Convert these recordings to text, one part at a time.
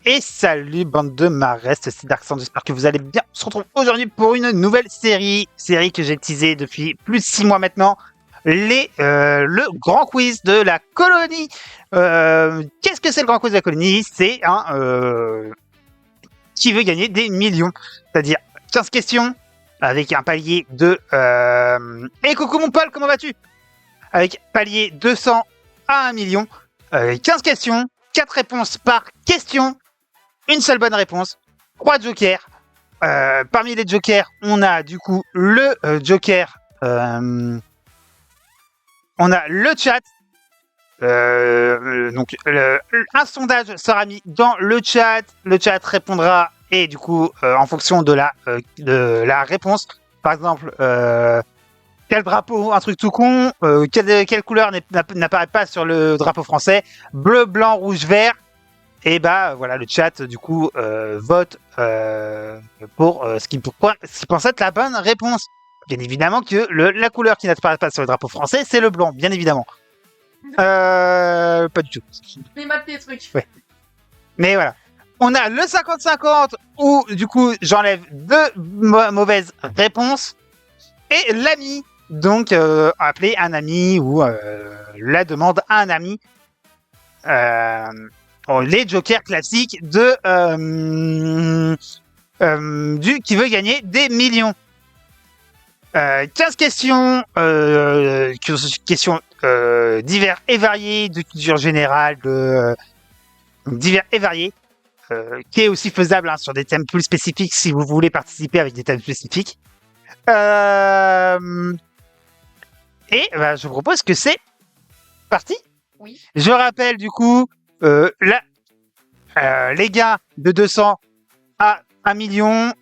Et salut bande de marestes, c'est Darkson, j'espère que vous allez bien. On se retrouve aujourd'hui pour une nouvelle série que j'ai teasée depuis plus de 6 mois maintenant. Le grand quiz de la colonie. Qu'est-ce que c'est le grand quiz de la colonie? C'est un qui veut gagner des millions. C'est-à-dire 15 questions avec un palier de... Et coucou mon Paul, comment vas-tu? Avec palier 200 à 1 million. 15 questions, 4 réponses par question. Une seule bonne réponse, 3 jokers. Parmi les jokers, on a du coup le joker. On a le chat. Donc, un sondage sera mis dans le chat. Le chat répondra et du coup, en fonction de la réponse, par exemple, quel drapeau, un truc tout con, quelle couleur n'apparaît pas sur le drapeau français, bleu, blanc, rouge, vert. Et bah voilà, le chat du coup vote pour ce qu'il pense être la bonne réponse. Bien évidemment que la couleur qui n'apparaît pas sur le drapeau français, c'est le blanc, bien évidemment. Pas du tout. Les maths des trucs. Ouais. Mais voilà. On a le 50-50 où du coup j'enlève 2 mauvaises réponses. Et l'ami, donc appeler un ami ou la demande à un ami. Les jokers classiques de du qui veut gagner des millions. 15 questions, questions divers et variées, de culture générale, divers et variés, qui est aussi faisable sur des thèmes plus spécifiques si vous voulez participer avec des thèmes spécifiques. Et je vous propose que c'est parti. Oui. Je rappelle du coup les gains de 200 à 1 million,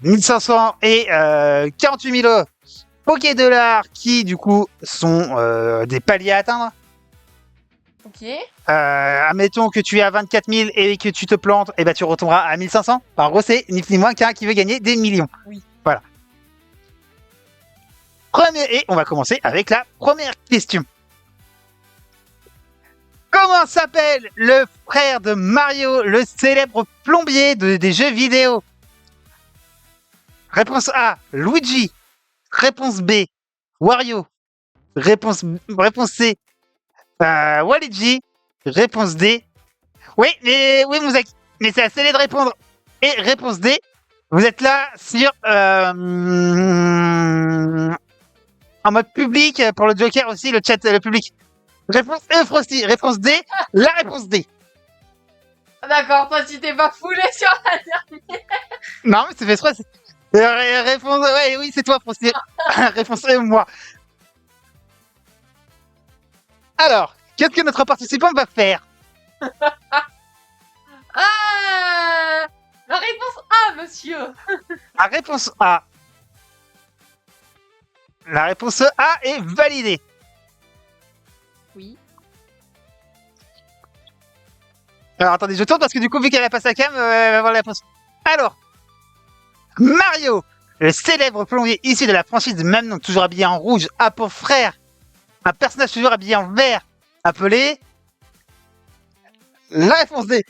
1500 et 48 000 Poké Dollars qui du coup sont des paliers à atteindre. Ok. Admettons que tu es à 24 000 et que tu te plantes, et tu retomberas à 1500. En gros, c'est ni plus ni moins qu'un qui veut gagner des millions. Oui. Voilà. Et on va commencer avec la première question. Comment s'appelle le frère de Mario, le célèbre plombier des jeux vidéo? Réponse A, Luigi. Réponse B, Wario. Réponse C, Waluigi. Réponse D. Oui, Mouzak, mais c'est assez de répondre. Et réponse D, vous êtes là sur en mode public pour le Joker aussi, le chat, le public. Réponse E, Frosty. Réponse D, la réponse D. D'accord, toi tu t'es pas foulé sur la dernière. Non, mais c'est fait trop. Réponse, ouais, oui, c'est toi, Frosty. Réponse E, moi. Alors, qu'est-ce que notre participant va faire? La réponse A, monsieur. La réponse A. La réponse A est validée. Oui. Alors, attendez, je tourne parce que du coup, vu qu'elle a passé la cam, elle va voir la réponse. Alors, Mario, le célèbre plombier issu de la franchise du même nom, toujours habillé en rouge, a pour frère un personnage toujours habillé en vert, appelé... La réponse D.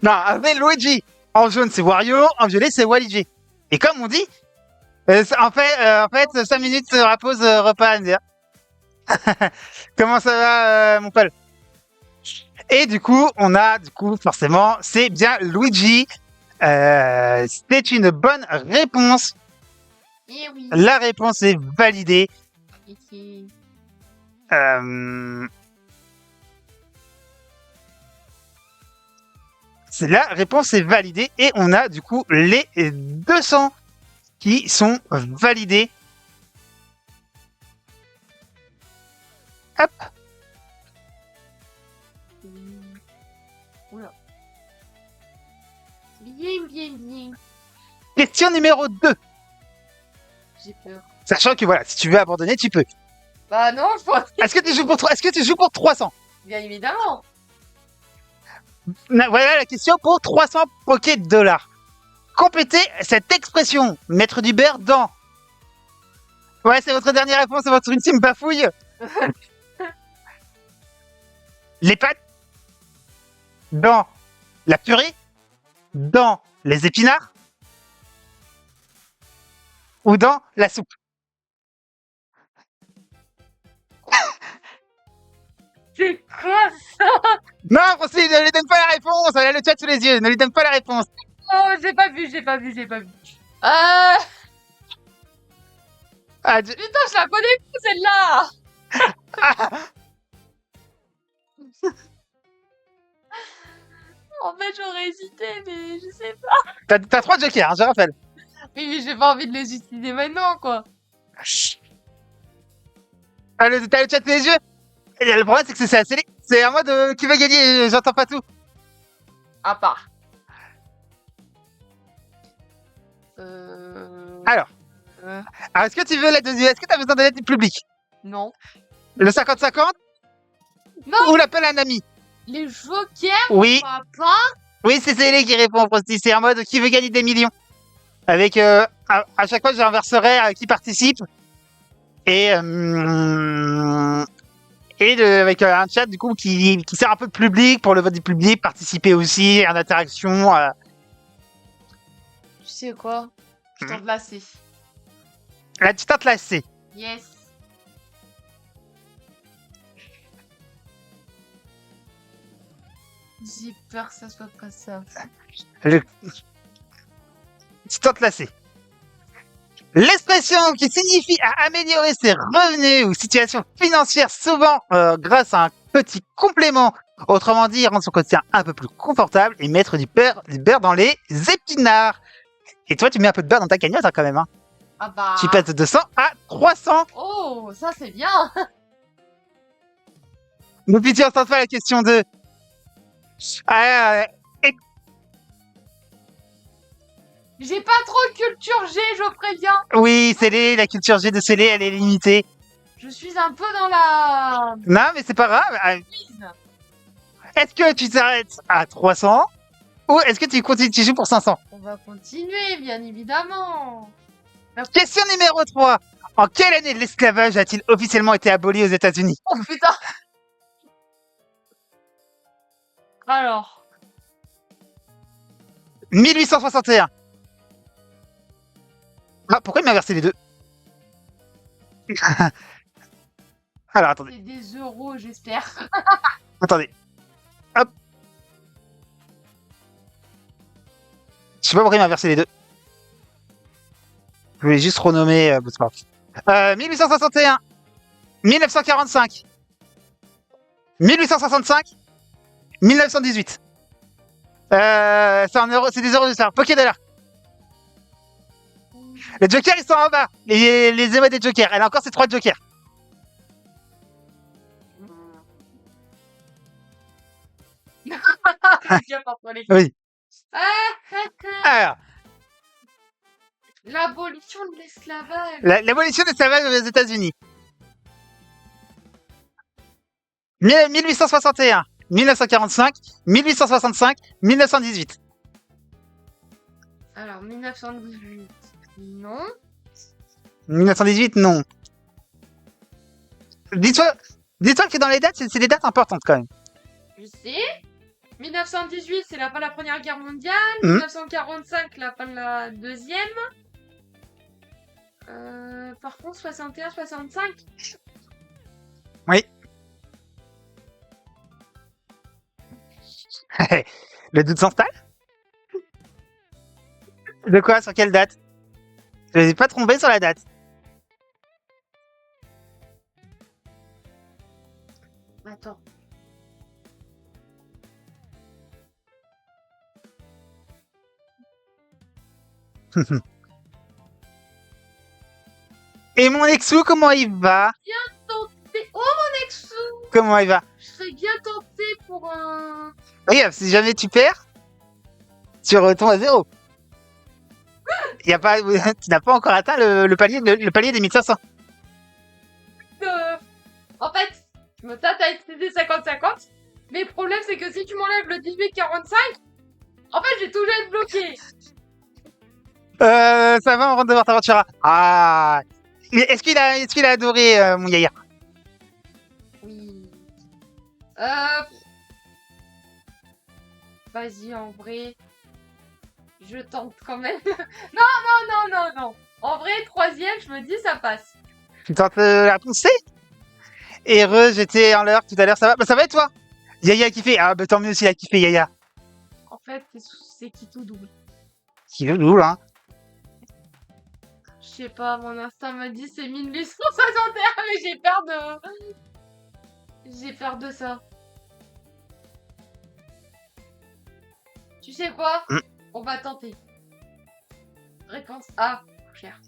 Non, avec Luigi. En jaune, c'est Wario. En violet, c'est Waluigi. Et comme on dit, en fait, 5 minutes sur la pause repas à me dire. Comment ça va, mon Paul? Et du coup, forcément, c'est bien Luigi. C'est une bonne réponse. Et oui. La réponse est validée. Ici. La réponse est validée et on a du coup les 200 qui sont validés. Hop. Oula. Bien. Question numéro 2. J'ai peur. Sachant que voilà, si tu veux abandonner, tu peux. Bah non, je pense. Est-ce que tu joues pour 300? Bien évidemment. Voilà la question pour 300 Poké Dollars. Complétez cette expression, mettre du beurre dans. Ouais, c'est votre dernière réponse, c'est votre ultime bafouille. Les pâtes. Dans la purée? Dans les épinards? Ou dans la soupe? C'est quoi ça? Non, Francine, ne lui donne pas la réponse. Elle a le chat sous les yeux. Ne lui donne pas la réponse. Oh, j'ai pas vu. Ah, Putain, je la connais plus, celle-là. En fait, j'aurais hésité, mais je sais pas. T'as 3 jokers, hein, je rappelle. Oui, mais j'ai pas envie de les utiliser maintenant, quoi. Ah, t'as le chat sous les yeux. Et le problème, c'est que c'est assez. C'est à moi de qui va gagner. J'entends pas tout. À part. Alors, est-ce que tu veux l'aide Est-ce que t'as besoin de l'aide du public? Non. Le 50-50 Non, ou l'appel à un ami? les jokers, Oui, papa. oui, c'est Célé qui répond, Frosty. C'est en mode qui veut gagner des millions. Avec à chaque fois, j'inverserai qui participe et avec un chat du coup qui sert un peu de public pour le vote du public, participer aussi en interaction. Tu sais quoi? Je tente la C. La petite intéressée. Yes. J'ai peur que ça soit pas ça. Petite intéressée. L'expression qui signifie à améliorer ses revenus ou situation financière, souvent grâce à un petit complément. Autrement dit, rendre son quotidien un peu plus confortable et mettre du beurre dans les épinards. Et toi, tu mets un peu de beurre dans ta cagnotte hein, quand même. Hein. Ah bah. Tu passes de 200 à 300. Oh, ça c'est bien. Nous puis on s'en fait la question de... J'ai pas trop de culture G, je préviens. Oui, Célé, la culture G de Célé, elle est limitée. Je suis un peu dans la... Non, mais c'est pas grave. quiz. Est-ce que tu t'arrêtes à 300 ou est-ce que tu continues, tu joues pour 500? On va continuer, bien évidemment. Question numéro 3. En quelle année l'esclavage a-t-il officiellement été aboli aux États-Unis? Oh putain. Alors, 1861. Ah, pourquoi il m'a inversé les deux? Alors, attendez. c'est des euros, j'espère. Attendez. Hop. Je sais pas pourquoi il m'a inversé les deux. Je voulais juste renommer... bon, c'est pas grave. 1861. 1945. 1865. 1918. C'est en euros, c'est des euros de ça. Poké-dollar. Les jokers, ils sont en bas. Les émois des jokers. Elle a encore ses 3 jokers. Bien parfois les... Oui. Ah, Alors, l'abolition de l'esclavage. l'abolition de l'esclavage aux États-Unis. 1861, 1945, 1865, 1918. Alors, 1918, non. 1918, non. Dis-toi que dans les dates, c'est des dates importantes quand même. Je sais. 1918, c'est la fin de la Première Guerre mondiale. Mhm. 1945, la fin de la Deuxième. Par contre, 61, 65. Oui. Le doute s'installe? De quoi? Sur quelle date? Je n'ai pas trompé sur la date. Attends. Et mon Exou, comment il va? Tenté. Oh, mon ex. Comment il va? Je serais bien tenté pour un... Regarde, si jamais tu perds, tu retombes à 0. Y a pas, tu n'as pas encore atteint le palier des 1500. En fait, je me tâte à utiliser 50-50. Mais le problème, c'est que si tu m'enlèves le 18-45, en fait, j'ai toujours être bloqué. Ça va, on rentre devant ta voiture. Ah, est-ce qu'il a adoré mon Yaya? Oui. Vas-y, en vrai. Je tente quand même. Non. En vrai, troisième, je me dis, ça passe. Tu tentes la réponse C? Heureux, j'étais en l'heure tout à l'heure, ça va? Bah, ça va et toi? Yaya a kiffé. Ah, bah tant mieux s'il a kiffé, Yaya. En fait, c'est qui tout double. Qui veut double, hein? Je sais pas, mon instinct me dit c'est 1861, mais j'ai peur de... J'ai peur de ça. Tu sais quoi? Mm. On va tenter. Réponse A, cher.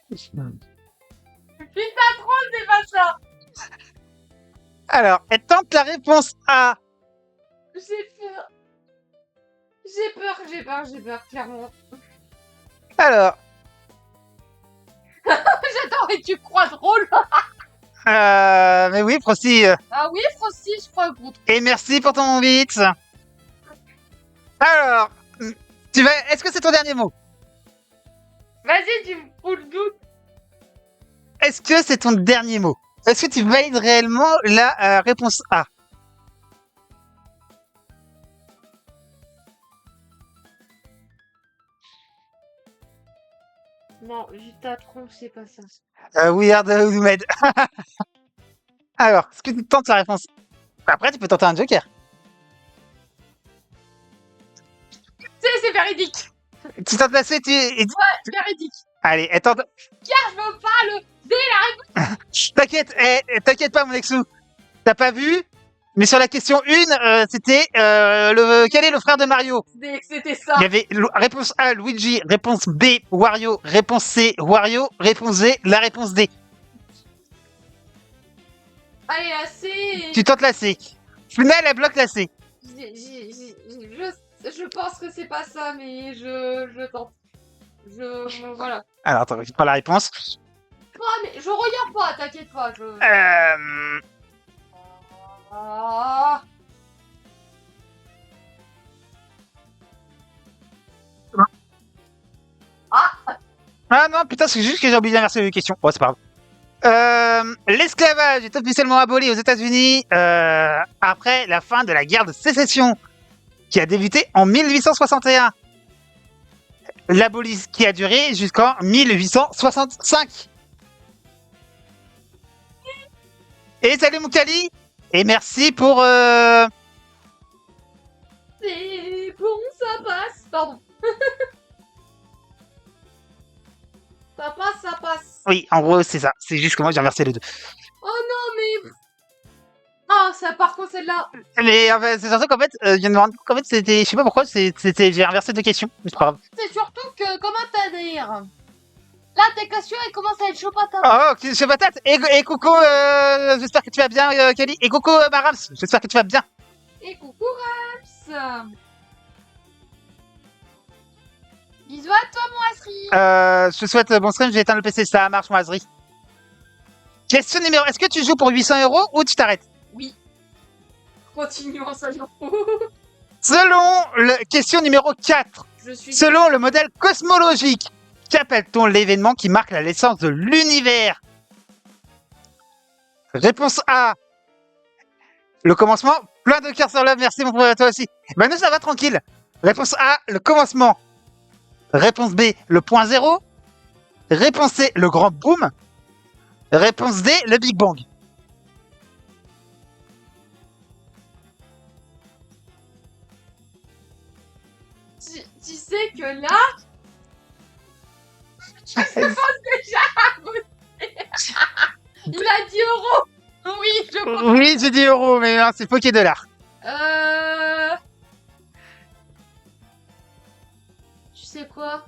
Putain, trop, c'est pas ça. Alors, elle tente la réponse A. J'ai peur, clairement. Alors, J'adore et tu crois drôle. mais oui, Frosty. Ah oui, Frosty, je crois gros. Et merci pour ton beat. Alors, est-ce que c'est ton dernier mot? Vas-y, tu me fous le doute. Est-ce que c'est ton dernier mot? Est-ce que tu valides réellement la réponse A? Non, juste ta tronche, c'est pas ça. We are the Lumed. Alors, est-ce que tu tentes la réponse? Après, tu peux tenter un joker. C'est véridique. Tu tentes la C, Ouais, véridique. Allez, elle tente... Car je veux pas le D, la réponse. T'inquiète, t'inquiète pas, mon Exou. T'as pas vu? Mais sur la question 1, c'était quel est le frère de Mario? C'était ça. Il y avait réponse A, Luigi, réponse B, Wario, réponse C, Wario, réponse D, la réponse D. Allez, la C. Tu tentes la C. Final, elle bloque la C. Je pense que c'est pas ça, mais je tente. Voilà. Alors, attends, je prends la réponse. Ah, mais je regarde pas, t'inquiète pas. Ah. Ah non, putain, c'est juste que j'ai oublié d'inverser les questions. Oh, c'est pas grave. L'esclavage est officiellement aboli aux États-Unis après la fin de la guerre de sécession qui a débuté en 1861. L'abolition qui a duré jusqu'en 1865. Et salut Moukali. Et merci pour... C'est bon, ça passe. Pardon. Ça passe. Oui, en gros, c'est ça. C'est juste que moi, j'ai inversé les deux. Oh non, mais... Ah, ça, par contre, celle-là. Mais en fait, c'est surtout qu'en fait, je viens de me rendre compte qu'en fait, c'était... Je sais pas pourquoi, j'ai inversé deux questions. Mais c'est pas grave. C'est surtout que, comment t'as dire? Là, tes questions, elles commencent à être chaud patate. Oh, ok, je patate. Et coucou, j'espère que tu vas bien, Kali. Et coucou, Marams. J'espère que tu vas bien. Et coucou, Raps. Bisous à toi, mon Asri. Je te souhaite bon stream, je vais éteindre le PC, ça marche, mon Azri. Question numéro... Est-ce que tu joues pour 800 € ou tu t'arrêtes? Oui. Continuons, ça j'en fous. Question numéro 4. Selon le modèle cosmologique, qu'appelle-t-on l'événement qui marque la naissance de l'univers? Réponse A. Le commencement. Plein de cœurs sur l'œuvre, merci mon frère, à toi aussi. Ben nous, ça va tranquille. Réponse A, le commencement. Réponse B, le point zéro. Réponse C, le grand boom. Réponse D, le Big Bang. Tu sais que là... Je pense déjà à voter. Il a dit euro. Oui, je crois. Oui, j'ai dit euro, mais non, c'est Poké Dollar. Tu sais quoi?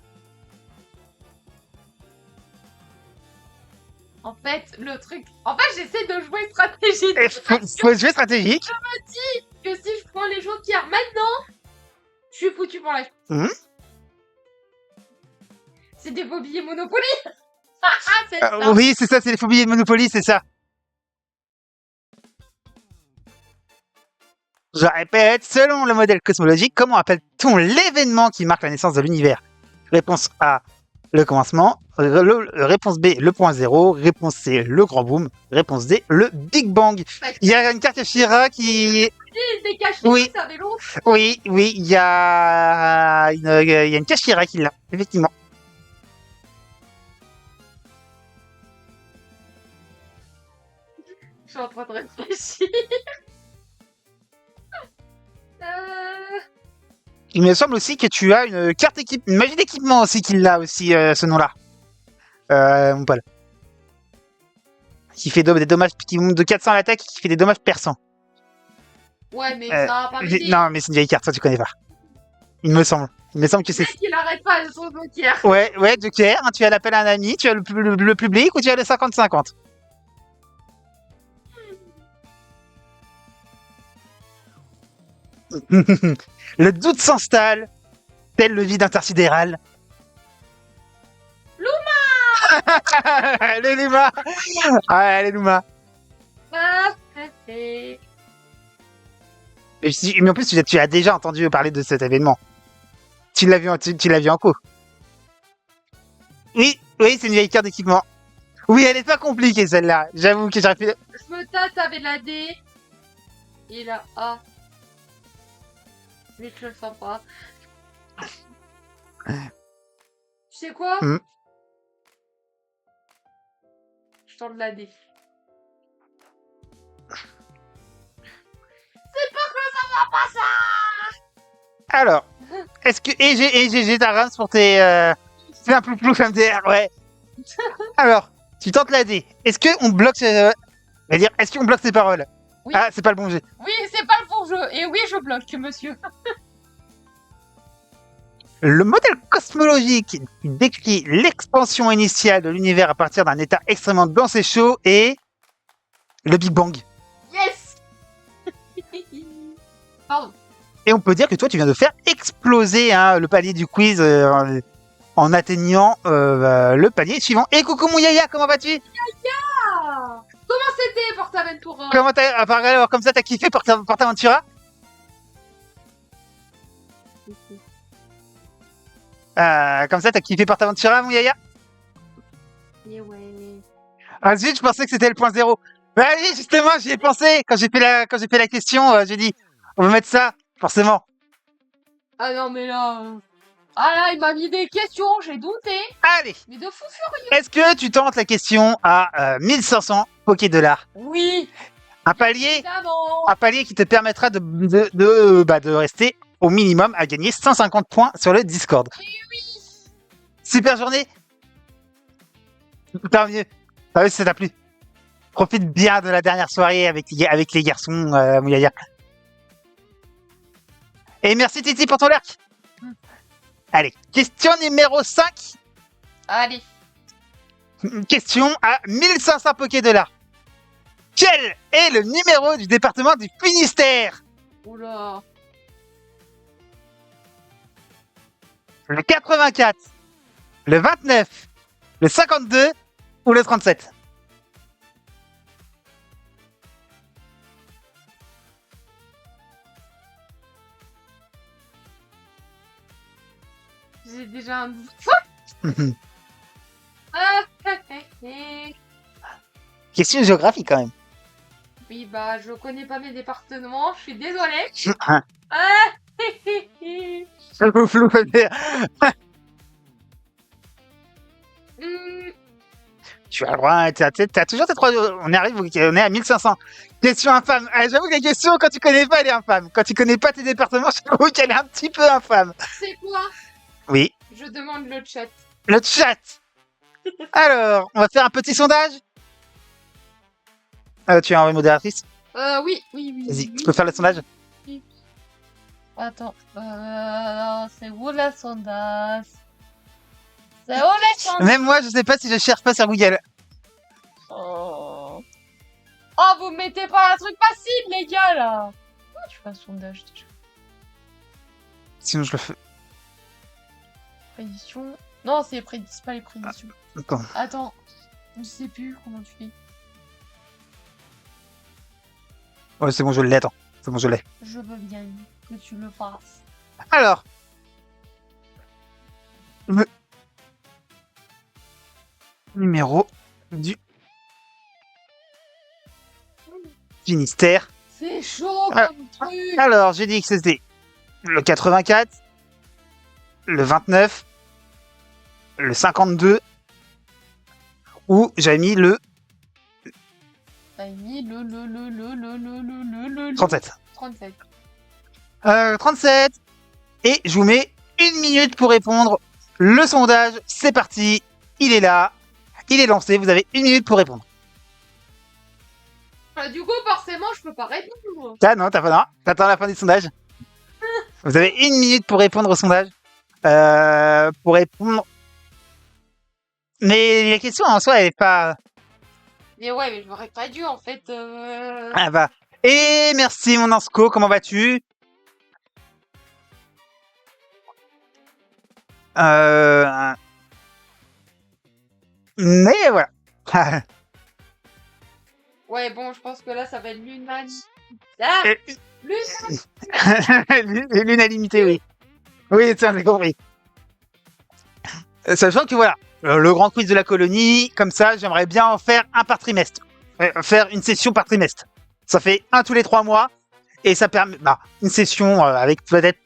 En fait, le truc... En fait, j'essaie de jouer stratégique. Faut jouer stratégique. Je me dis que si je prends les jokers maintenant, je suis foutu pour la vie. C'est des faux billets Monopoly. C'est ça. Oui, c'est ça, c'est les faux billets de Monopoly, c'est ça. Je répète, selon le modèle cosmologique, comment appelle-t-on l'événement qui marque la naissance de l'univers? Réponse A, le commencement. Réponse B, le point zéro. Réponse C, le grand boom. Réponse D, le Big Bang. Il y a une carte Shira qui... il était caché Oui. dans sa vélo. Oui, il y a une Kashira qui l'a, effectivement. Je suis en train de réfléchir. Euh... Il me semble aussi que tu as une carte équipe, une magie d'équipement aussi qui l'a aussi, ce nom-là. Mon Paul. Qui fait des dommages, qui monte de 400 à l'attaque et qui fait des dommages perçants. Ouais, mais ça va pas m'aider. Non, mais c'est une vieille carte, ça tu connais pas. Il me semble. Il me semble que Le c'est. mec, il arrête pas de son Joker. Ouais, Joker, hein, tu as l'appel à un ami, tu as le public ou tu as le 50-50. Le doute s'installe, tel le vide intersidéral. Les Luma. Ouais, les Luma. Ah, c'est... Mais en plus, tu as déjà entendu parler de cet événement. Tu l'as vu, tu l'as vu en cours. Oui, c'est une vieille carte d'équipement. Oui, elle est pas compliquée celle-là. J'avoue que j'aurais fait. Je me tâte avec la D et la A. Mais je le sens pas. Tu sais quoi? Hmm. Je tente la D. Alors, est-ce que. Et GG ta Rams pour tes. C'est un plou comme DR, ouais. Alors, tu tentes la D. Est-ce qu'on bloque. Est-ce qu'on bloque ses paroles? Oui. Ah, c'est pas le bon jeu. Oui, c'est pas le bon jeu. Et oui, je bloque, monsieur. Le modèle cosmologique qui décrit l'expansion initiale de l'univers à partir d'un état extrêmement dense et chaud est le Big Bang. Yes. Pardon. Et on peut dire que toi, tu viens de faire exploser le palier du quiz en atteignant le palier suivant. Et coucou mon Yaya, comment vas-tu? Ah, comment c'était PortAventura? Comment alors, comme ça, t'as kiffé PortAventura? Comme ça, t'as kiffé PortAventura, mon Yaya? Et ouais. Ah zut, je pensais que c'était le point zéro. Bah oui, justement, j'y ai pensé. Quand j'ai fait la question, j'ai dit, on va mettre ça, forcément. Ah non, mais là... Ah là, il m'a mis des questions, j'ai douté. Allez, Mais de fou furieux. est-ce que tu tentes la question à 1500 Poké-Dollars? Oui, Un palier évidemment. Un palier qui te permettra de rester au minimum à gagner 150 points sur le Discord. Super journée. Tant mieux. Tant mieux si ça t'a plu. Profite bien de la dernière soirée avec les garçons, mon Yaya. Et merci Titi pour ton lurk. Allez, question numéro 5. Allez. Question à 1500 Poké-Dollars. Quel est le numéro du département du Finistère? Oula. Le 84, le 29, le 52 ou le 37? J'ai déjà un doute. Ah, Question géographique quand même. oui, bah, je connais pas mes départements, je suis désolée. Flou. Hmm, Tu as le droit, t'as toujours tes trois. On est à 1500. Question infâme. Ah, j'avoue que les questions, quand tu connais pas, elle est infâme. Quand tu connais pas tes départements, j'avoue qu'elle est un petit peu infâme. c'est quoi? Oui, Je demande le chat. le chat. Alors, on va faire un petit sondage. Tu es en modératrice? Oui. Vas-y, tu peux faire le sondage? Attends, c'est où la sondage? C'est où la sondage? Même moi, je sais pas si je cherche pas sur Google. Oh, vous mettez pas un truc facile, les gars, là. Pourquoi tu fais un sondage déjà? Sinon, je le fais. Prédiction. Non, c'est pas les prédictions. Attends. Attends, je sais plus comment tu fais. Ouais, c'est bon, je l'ai, attends. C'est bon, je l'ai. Je veux bien que tu le fasses. Alors. Le numéro du Finistère. C'est chaud Ah. comme truc. Alors, j'ai dit que c'était le 84, le 29, le 52, ou j'avais mis le T'as mis le 37. 37. 37. Et je vous mets 1 minute pour répondre. Le sondage, c'est parti. Il est là. Il est lancé. Vous avez 1 minute pour répondre. Du coup, forcément, je peux pas répondre. Ah non, t'as pas. Non, t'attends la fin du sondage. Vous avez 1 minute pour répondre au sondage. Pour répondre. Mais la question en soi, elle est pas. Mais ouais, mais je m'aurais pas dû en fait. Ah bah. Et merci mon Ansco, comment vas-tu? Mais voilà. Ouais, bon, je pense que là, ça va être l'unanimité. Ah, Euh, l'unanimité. L'unanimité, oui. Oui, tiens, j'ai compris. Sachant que voilà, le grand quiz de la colonie, comme ça, j'aimerais bien en faire un par trimestre. Faire une session par trimestre. Ça fait un tous les 3 mois. Et ça permet une session avec peut-être.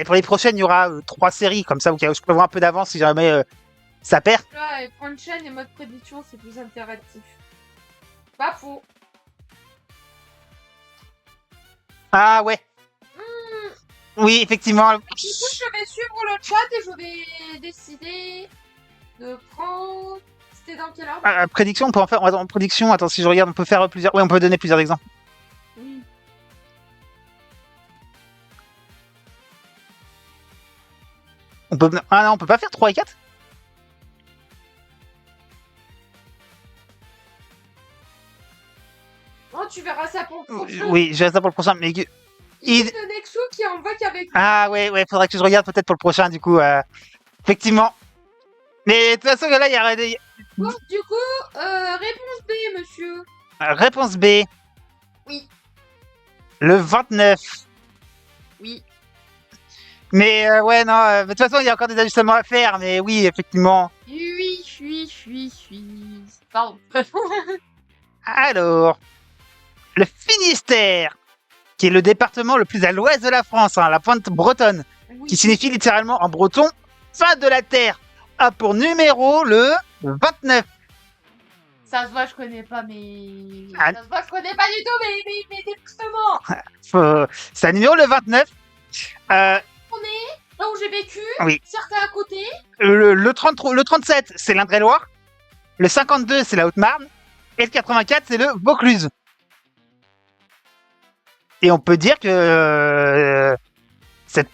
Pour les prochaines, il y aura 3 séries. Comme ça, je prévois un peu d'avance si jamais ça perd. Là, et point de chaîne et mode prédiction, c'est plus interactif. Pas faux. Ah ouais. Oui, effectivement. Du coup, je vais suivre le chat et je vais décider de prendre. C'était dans quel ordre? Prédiction, on peut en faire. En prédiction, attends, si je regarde, on peut faire plusieurs. Oui, on peut donner plusieurs exemples. Oui. On peut. Ah non, on peut pas faire 3 et 4. Oh, tu verras ça pour le prochain. Oui, j'ai ça pour le prochain. Mais Il y a Nexo qui envoie qu'avec. ah ouais, faudrait que je regarde peut-être pour le prochain, du coup. Effectivement. Mais de toute façon, là, il y a Bon, du coup, réponse B, monsieur. réponse B. Oui. Le 29. Oui. Mais ouais, non, de toute façon, il y a encore des ajustements à faire. Mais oui, effectivement. Oui. Pardon. Alors, le Finistère, qui est le département le plus à l'ouest de la France, la pointe bretonne, Oui. qui signifie littéralement en breton fin de la terre, a pour numéro le 29. Ça se voit, je connais pas, mais. Ah. Ça se voit, je connais pas du tout, mais départements. C'est un numéro le 29. Là où j'ai vécu, Oui. certains à côté. Le 37, c'est l'Indre-et-Loire. Le 52, c'est la Haute-Marne. Et le 84, c'est le Vaucluse. Et on peut dire que cette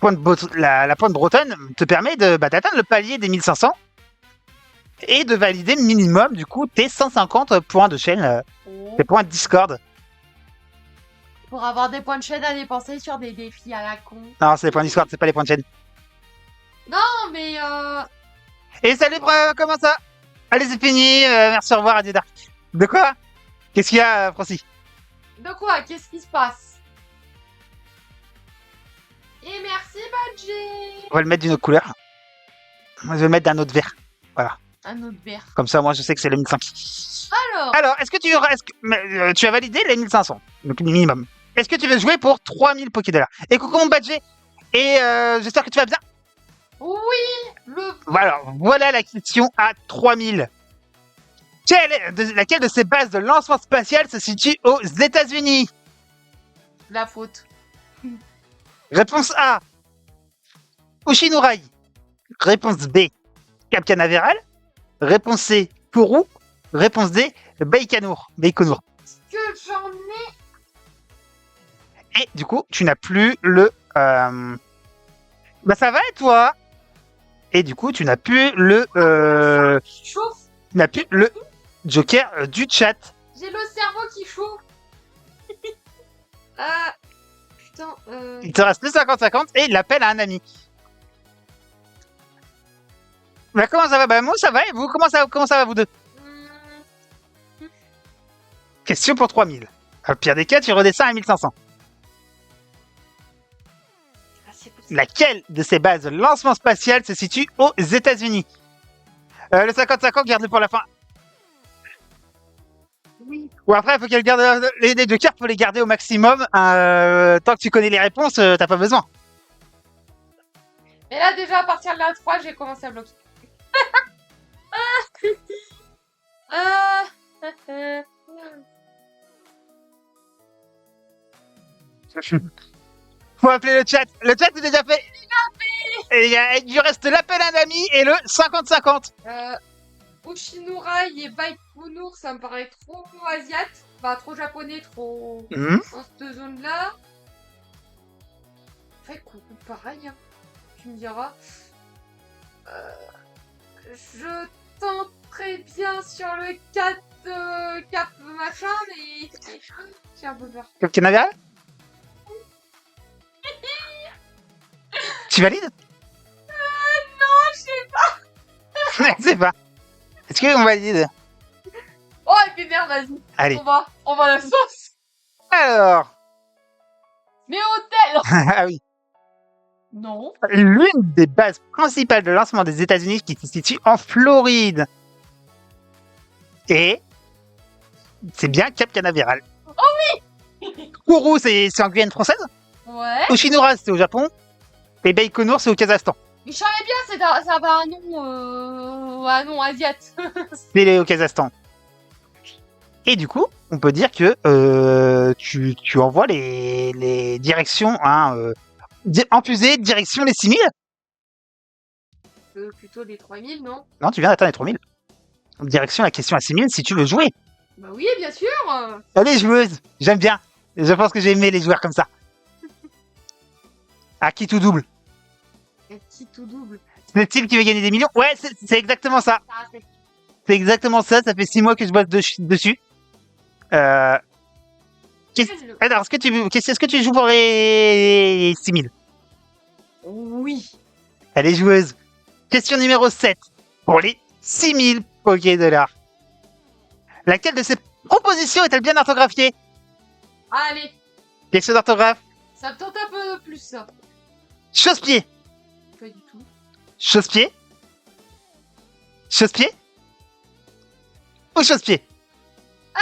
la pointe bretonne te permet d'atteindre le palier des 1500 et de valider minimum, du coup, tes 150 points de chaîne, tes points de Discord. Pour avoir des points de chaîne à dépenser sur des défis à la con. Non, c'est les points Discord, c'est pas les points de chaîne. Non, mais Et salut, comment ça? Allez, c'est fini. Merci, au revoir, adieu Dark. De quoi? Qu'est-ce qu'il y a, Francis? De quoi? Qu'est-ce qui se passe? Et merci, Badger. On va le mettre d'une autre couleur. Moi, je vais le mettre d'un autre vert. Un autre vert. Comme ça, moi, je sais que c'est le 1500. Alors, est-ce que tu as validé les 1500? Donc, minimum. Est-ce que tu veux jouer pour 3000 Pokédollars? Et coucou, mon Badger. Et j'espère que tu vas bien. Oui, Voilà la question à 3000. Laquelle de ces bases de lancement spatial se situe aux États-Unis? la faute. Réponse A, Ushinurai. Réponse B, Cap Canaveral. Réponse C, Kourou. Réponse D, Baïkonour. Que j'en ai. Et du coup, tu n'as plus le... ça va et toi? Et du coup, tu n'as plus le... Chauffe. tu n'as plus le joker du chat. J'ai le cerveau qui chauffe. Putain, Il te reste plus 50-50 et il l'appelle à un ami. Comment ça va? Moi, ça va et vous? Comment ça va, vous deux? Question pour 3000. Au pire des cas, tu redescends à 1500. Laquelle de ces bases de lancement spatial se situe aux États-Unis? Le 50-50, garde-le pour la fin. Ou après, il faut qu'elle garde les deux cartes, faut les garder au maximum. Tant que tu connais les réponses, t'as pas besoin. Mais là, déjà, à partir de la 3, j'ai commencé à bloquer. Faut appeler le chat. Le chat est déjà fait. Et il lui reste l'appel à un ami et le 50-50. Ushinura et Baikonur, ça me paraît trop asiat. Bah, trop japonais, trop Mhm. dans cette zone-là. Fait pareil, hein. Tu me diras. Je tente très bien sur le 4 cap machin, mais j'ai un peu peur. Cap Canaveral. Tu valides? Non, je sais Je sais pas. Est-ce qu'on valide? Oh, éphémère, vas-y. Allez. On va la sauce. Alors. Mais hôtel. Ah oui. Non. L'une des bases principales de lancement des États-Unis qui se situe en Floride. Et c'est bien Cap Canaveral. Oh oui. Kourou, c'est en Guyane française. Ouais. Oshinura, c'est au Japon. Et Baïkonour, c'est au Kazakhstan. Mais je savais bien, ça va un nom asiat. C'est au Kazakhstan. Et du coup, on peut dire que tu envoies les directions, hein, en fusée, direction les 6000. Plutôt les 3000, non? Non, tu viens d'atteindre les 3000. Direction la question à 6000 si tu veux jouer. Bah oui, bien sûr. Allez, joueuse, j'aime bien. Je pense que j'ai aimé les joueurs comme ça. À qui tout double? Qui tout double. C'est-il qui veut gagner des millions? Ouais, c'est exactement ça. C'est exactement ça, ça fait 6 mois que je bosse dessus. Alors, est-ce que tu joues pour les 6000? Oui. Elle est joueuse. Question numéro 7. Pour les 6000 Poké-Dollars. Laquelle de ces propositions est-elle bien orthographiée? Allez, Question d'orthographe. ça me tente un peu plus ça. Chausse-pied. Pas du tout. Chausse-pied. Chausse-pied. Ou chausse-pied.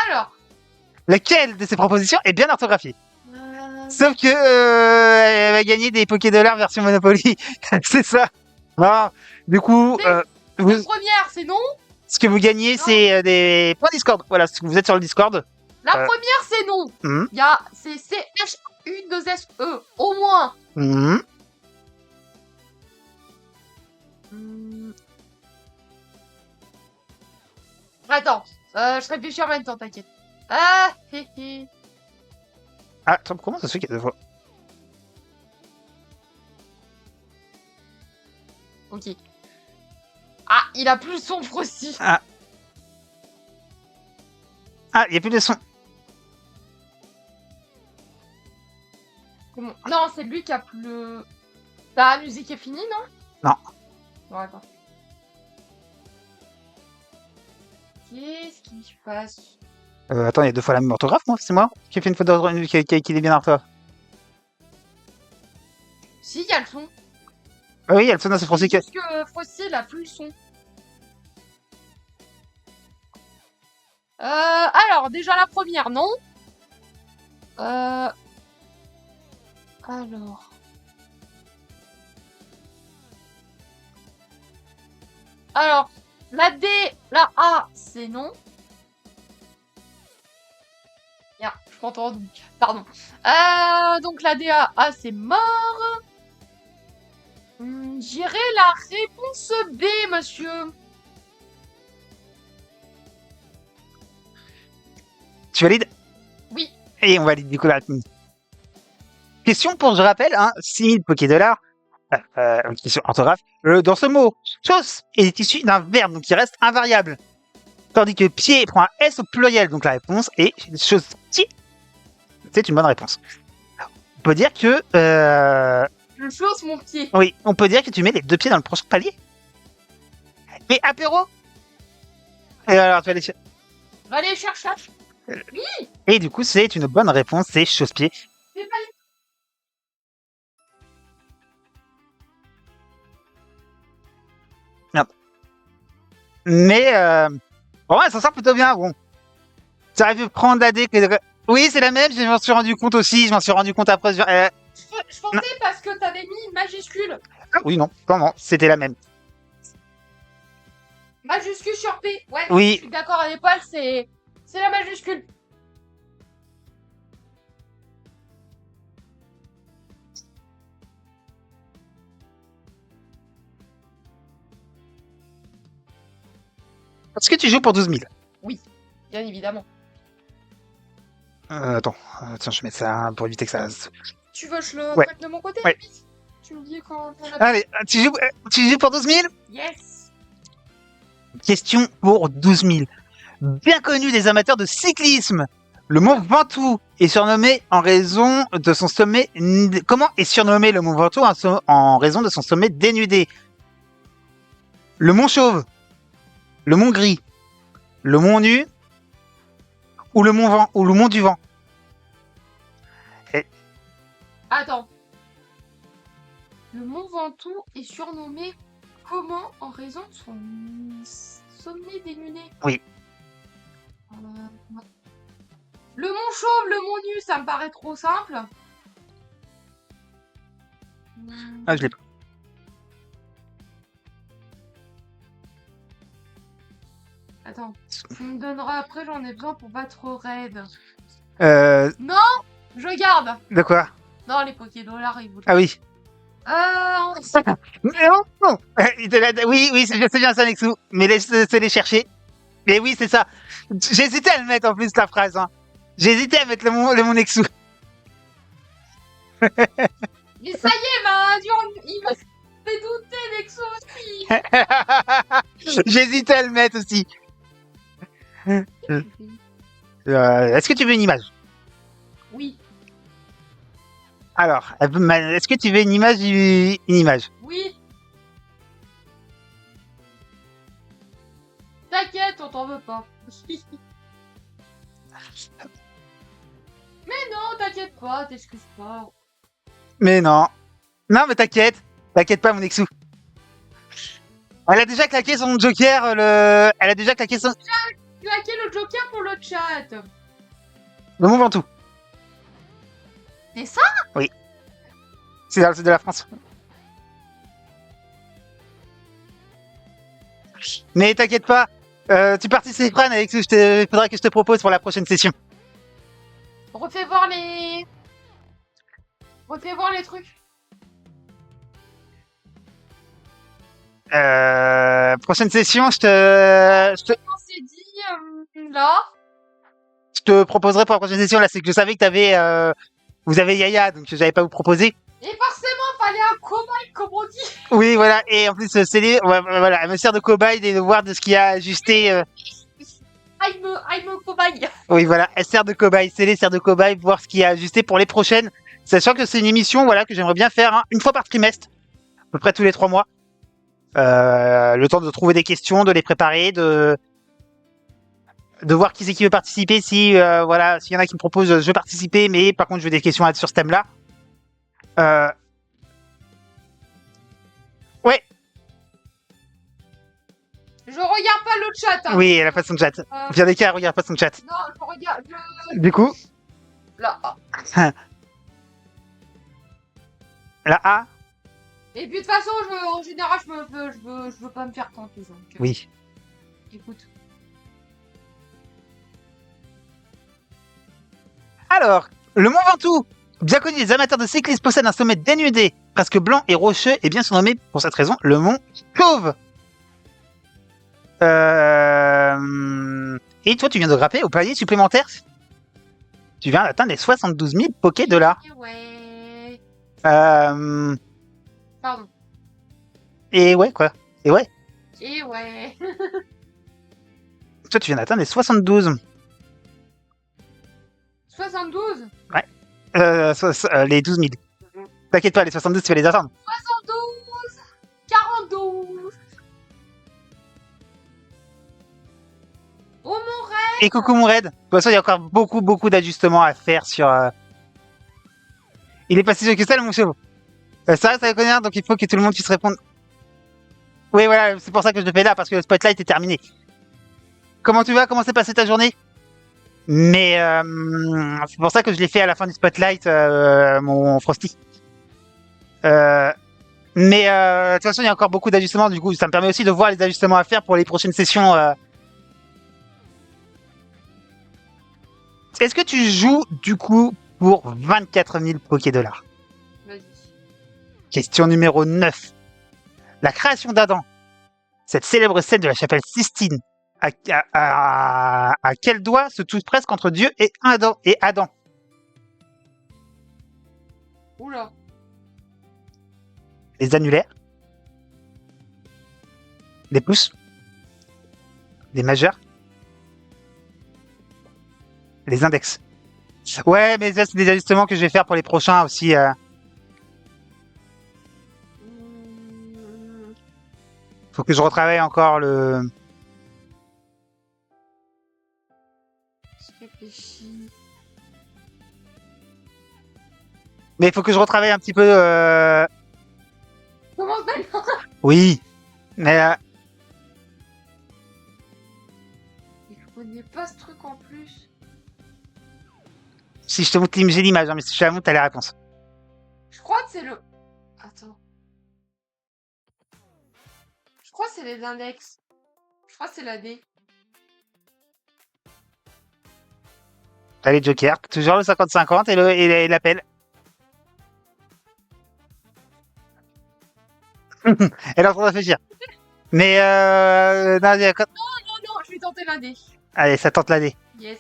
Alors. Laquelle de ces propositions est bien orthographiée? Sauf que elle va gagner des Poké-Dollars version Monopoly. C'est ça. Bon, du coup, La première, c'est non. ce que vous gagnez, c'est des points Discord. Voilà, vous êtes sur le Discord. La première, c'est non. Mhm. C'est CHU2SE, au moins. Mhm. Attends, je réfléchis en même temps, t'inquiète. Ah, hé hé. Ah, attends, comment ça se fait qu'il y a deux fois? Ok. Ah, il a plus le son Frosty. Ah, il n'y a plus de son. Comment... Non, c'est lui qui a plus le... La musique est finie, non? Non. Bon, attends. Qu'est-ce qui se passe? Attends, il y a deux fois la même orthographe, moi? C'est moi qui ai fait une faute d'orthographe, qui est bien en orthographe. Si, il y a le son. Ah oui, il y a le son dans ce français. Parce que Frosty, il a plus le son. Alors, déjà la première, non? Alors... Alors, la D, la A, c'est non. Merde, je m'entends donc. Pardon. Donc la D, A, c'est mort. J'irai la réponse B, monsieur. Tu valides? Oui. Et on valide du coup la réponse. Question pour, je rappelle, 6000 Poké-Dollars. Question orthographe. Dans ce mot, sauce est issu d'un verbe, donc il reste invariable. Tandis que pied prend un S au pluriel, donc la réponse est chausse-pied. C'est une bonne réponse. On peut dire que... Je chausse mon pied. Oui, on peut dire que tu mets les deux pieds dans le prochain palier. Mais apéro. Et alors, tu vas aller chercher. Allez, cherche. Et du coup, c'est une bonne réponse, c'est chausse-pied. C'est pas Mais bon, elle s'en sort plutôt bien. Bon, Tu aurais pu prendre la D. Oui, c'est la même, je m'en suis rendu compte aussi, je m'en suis rendu compte après. Je pensais parce que t'avais mis une majuscule. Ah, oui, non, non, c'était la même. Majuscule sur P. Ouais, Oui. je suis d'accord avec Paul, c'est la majuscule. Est-ce que tu joues pour 12 000? Bien évidemment. Attends, tiens, je mets ça pour éviter que ça... Tu veux que je le Ouais. prenne de mon côté? Ouais. Tu me dis quand on a... Allez, tu joues pour 12 000? Yes. Question pour 12 000. Bien connu des amateurs de cyclisme, le mont Ventoux est surnommé en raison de son sommet... Comment est surnommé le mont Ventoux en raison de son sommet dénudé? Le mont Chauve, le mont Gris, le mont Nu ou le mont Vent ou le mont du Vent? Attends. Le mont Ventoux est surnommé comment en raison de son sommet dénudé? Oui. Le mont Chauve, le mont Nu, ça me paraît trop simple. Ah, je l'ai pas. Attends, tu me donneras après, j'en ai besoin pour battre raid. Non, Je garde. de quoi? Non, les Pokédollars, ils voulaient. Ah oui. Euh, Non, non. Oui, oui, c'est bien ça, Nexou. Mais laisse les chercher. Mais oui, c'est ça. J'hésitais à le mettre en plus, la phrase. Hein. J'hésitais à mettre le mot Nexou. Mais ça y est, il m'a fait douter Nexo aussi. J'hésitais à le mettre aussi. Est-ce que tu veux une image? Oui, Alors, est-ce que tu veux une image une image? oui. T'inquiète, on t'en veut pas. Mais non, t'inquiète pas, t'excuses pas. Mais non. Non, mais t'inquiète. T'inquiète pas, mon Nexou. Elle a déjà claqué son joker, Elle a déjà claqué son... Claquez le Joker pour le chat. Le Mont Ventoux. C'est ça? C'est dans le sud de la France. Mais t'inquiète pas. Tu participeras avec ce que il faudra que je te propose pour la prochaine session. Refais voir les... Refais voir les trucs. Prochaine session, je te On s'est dit, là... je te proposerai pour la prochaine session. Là, c'est que je savais que vous avez Yaya, donc j'avais pas vous proposer. Et forcément, fallait un cobaye, comme on dit. Oui, voilà. Et en plus, voilà, elle me sert de cobaye et de voir de ce qu'il y a ajusté. I'm a cobaye. Oui, voilà, elle sert de cobaye. Célé sert de cobaye, voir ce qu'il y a ajusté pour les prochaines. Sachant que c'est une émission, voilà, que j'aimerais bien faire une fois par trimestre, à peu près tous les 3 mois. Le temps de trouver des questions, de les préparer, de voir qui c'est qui veut participer. Si voilà, s'il y en a qui me proposent, je veux participer, mais par contre, je veux des questions sur ce thème-là. Ouais, Je regarde pas le chat. Hein. oui, elle a pas son chat. Bien des cas, elle regarde pas son chat. Non, je regarde... Du coup, Là. la A, Et puis de toute façon, en général, je veux pas me faire tenter. Donc, oui. Écoute. Alors, le Mont Ventoux, bien connu des amateurs de cyclisme, possède un sommet dénudé, presque blanc et rocheux, et bien surnommé pour cette raison le Mont Chauve. Et toi, tu viens de grimper au palier supplémentaire. Tu viens d'atteindre les 72 000 Pokédollars. Ouais. Pardon. Et ouais, quoi. Et ouais. Et ouais. Toi, tu viens d'atteindre les 72. 72. Les 12 000. T'inquiète pas, les 72, tu vas les atteindre. 72. 42. Oh mon rêve. Et coucou mon raid. De toute façon, il y a encore beaucoup d'ajustements à faire sur... Il est pas si sûr que ça, le Mont Chauve. Ça reste avec Connard, donc il faut que tout le monde puisse répondre. Oui, voilà, c'est pour ça que je le fais là, parce que le spotlight est terminé. Comment tu vas? Comment s'est passée ta journée? Mais c'est pour ça que je l'ai fait à la fin du Spotlight, mon Frosty. Euh, mais de toute façon, il y a encore beaucoup d'ajustements. Du coup, ça me permet aussi de voir les ajustements à faire pour les prochaines sessions. Est-ce que tu joues, du coup, pour 24 000 Poké-Dollars? Vas-y. Question numéro 9. La création d'Adam. Cette célèbre scène de la chapelle Sistine. À quel doigt se touche presque entre Dieu et Adam? Oula. Les annulaires, les pouces, les majeurs, les index. Ouais, mais ça, c'est des ajustements que je vais faire pour les prochains aussi. Hmm, Faut que je retravaille encore le. Je réfléchis. Mais il faut que je retravaille un petit peu. Comment maintenant? Oui, mais Je connais pas ce truc en plus. si je te montre j'ai l'image, hein, mais si je te la montre, t'as la réponse. Je crois que c'est le. Attends. Je crois que c'est les index. Je crois que c'est la D. T'as les jokers, toujours le 50-50 et l'appel. Elle est en train de réfléchir. Mais non, Oh non, je vais tenter la D. allez, ça tente l'année. Yes.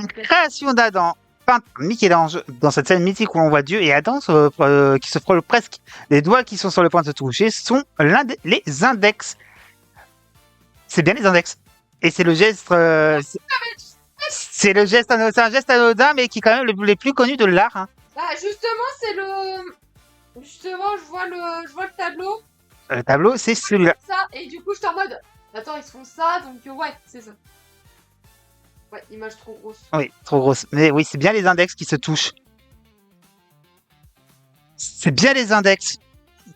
Création d'Adam, peinte par Michel-Ange dans cette scène mythique où on voit Dieu et Adam qui se frôlent presque. Les doigts qui sont sur le point de se toucher sont les index. C'est bien les index. Et c'est le geste. C'est le geste, c'est un geste anodin, mais qui est quand même les plus connus de l'art. Hein. Bah justement, c'est le. Justement, je vois le tableau. Le tableau, c'est celui-là. Ça, et du coup, je suis en mode. Attends, ils font ça, donc ouais, c'est ça. Ouais, image trop grosse. Oui, trop grosse. Mais oui, c'est bien les index qui se touchent. C'est bien les index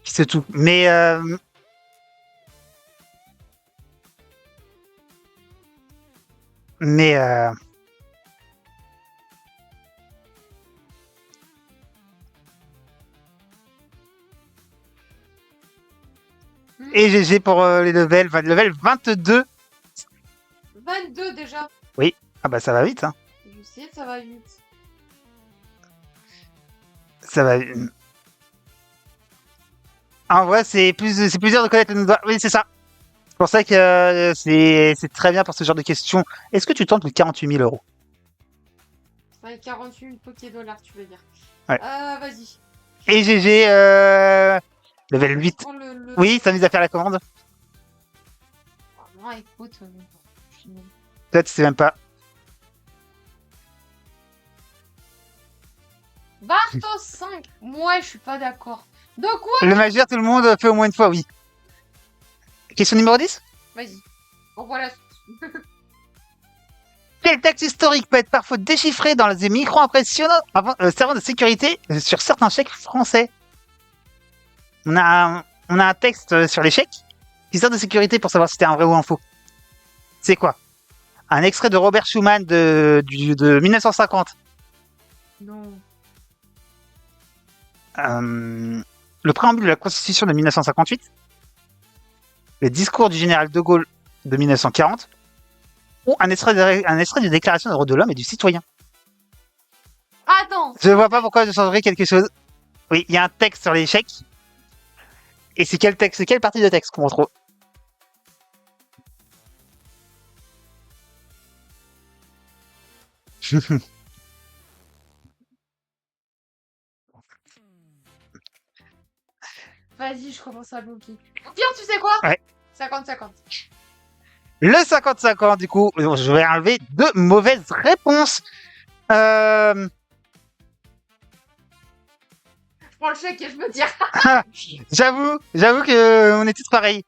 qui se touchent. Mais et GG pour les levels. Level 22. 22 déjà. Oui. Ah bah ça va vite. Hein. Je sais, ça va vite. Ça va. En vrai, c'est plus dur de connaître le nom. Oui, c'est ça. C'est pour ça que c'est très bien pour ce genre de questions. Est-ce que tu tentes le 48 000 euros? Ouais, 48 000 Poké-Dollars, tu veux dire. Ouais. Vas-y. Et GG, level 8. Prends le... Oui, ça mise à faire la commande. Oh, non, écoute. Peut-être, c'est même pas. Bartos 5. Moi, je suis pas d'accord. Donc, quoi? Le majeur, tout le monde fait au moins une fois, oui. Question numéro 10. Vas-y. On voit la suite. Quel texte historique peut être parfois déchiffré dans des micro-impressionnants servant de sécurité sur certains chèques français? On a un texte sur les chèques qui sert de sécurité pour savoir si c'était un vrai ou un faux. C'est quoi? Un extrait de Robert Schuman de 1950. Non. Le préambule de la Constitution de 1958. Le discours du général de Gaulle de 1940. Ou un extrait de déclaration des droits de l'homme et du citoyen. Attends. Je ne vois pas pourquoi je changerais quelque chose. Oui, il y a un texte sur les chèques. Et c'est quel texte? C'est quelle partie de texte qu'on retrouve? Vas-y, je commence à bloquer. Au pire, tu sais quoi? Ouais. 50-50. Le 50-50, du coup, je vais enlever 2 mauvaises réponses. Je prends le chèque et je me tire. J'avoue que on est tous pareils.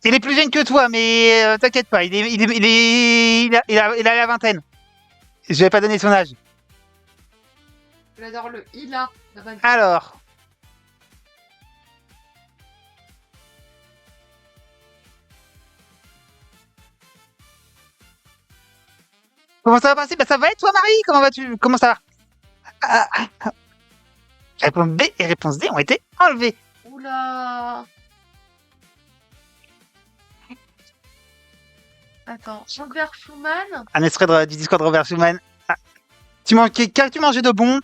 Il est plus jeune que toi, mais t'inquiète pas, il a la vingtaine. Je vais pas donner son âge. J'adore le Ila. La vanne. Alors. Comment ça va passer? Bah ça va et toi Marie? Comment vas-tu? Comment ça va? Ah, ah, ah. Réponse B et réponse D ont été enlevées. Oula. Attends, Robert Schumann. Un extrait du discours de Robert Schuman. Ah. Qu'as-tu mangé de bon?